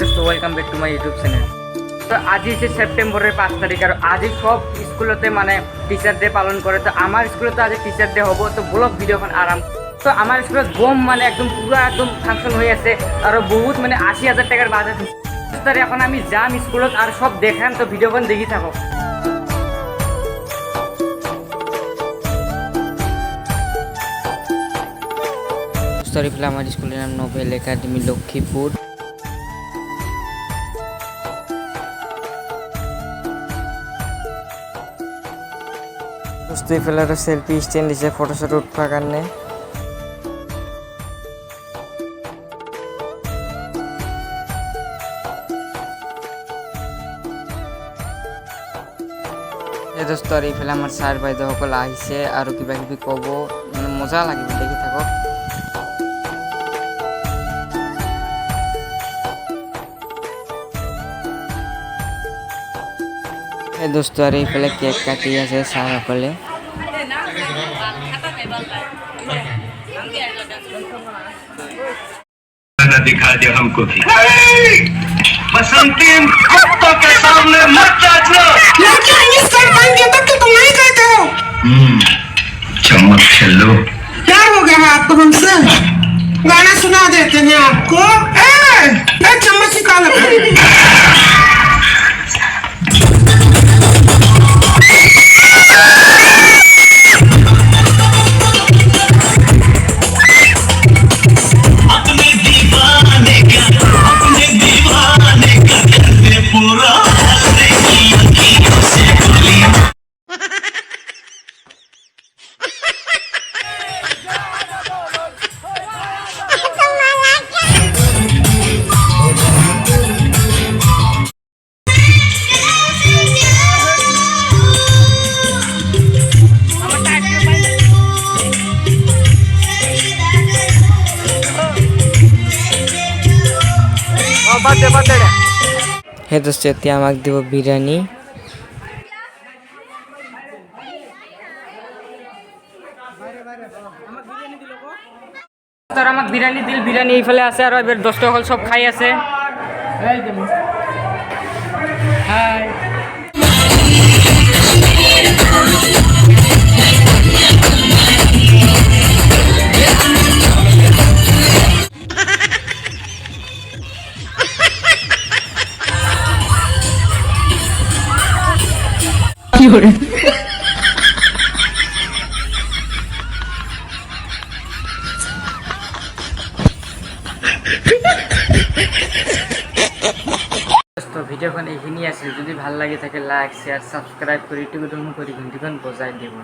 Welcome back to my YouTube channel. তো আজি হচ্ছে সেপ্টেম্বরের 5 তারিখ, আর আজি সব স্কুলতে মানে টিচার ডে পালন করে। তো আমার স্কুলতে আজি টিচার ডে হব, তো ব্লগ ভিডিওখন আরাম। তো আমার স্কুলত বম মানে একদম পুরা একদম ফাংশন হয়ে আছে, আর বহুত মানে 80,000 টাকার বাজেট। তার এখন আমি যাম স্কুলত আর সব দেখাম, তো ভিডিওখন দেখি থাকো। আমার স্কুলের নাম নোবেল একাডেমি লক্ষ্মীপুর। दोस्तों फिलहाल सेल्फी स्टैंड से फोटोशूट उठवा करने दोस्तों और ये আমার স্যার বাইদ সকল আহিছে আৰু কিবা কিবি কব, মানে মজা লাগিব, দেখি থাকো। এই दोस्तों আর এইফালে কেক কাটি আছে স্যার সকলে। दिखा दे हमको भी बसंती कुत्तों के सामने मत नाचना। लड़कियां ये सर बन गए तो तुम नहीं कहते हो। चम्मच चलो, क्या हो गया है आपको हमसे? गाना सुना देते हैं आपको। ए चम्मच निकालो। হে দোস্ত এতিয়া আমাক দিব বিরিয়ানি। তার আমাক বিরিয়ানি দিল, বিরিয়ানি এইফালে আছে আর এবার দোস্ত সকল সব খাই আছে। হাই কি করে ভিডিওখন এইখিনি আছিল। যদি ভাল লাগি থাকে লাইক শেয়ার সাবস্ক্রাইব কৰি ইউটিউবত করি ঘণ্টিখন বজাই দিব।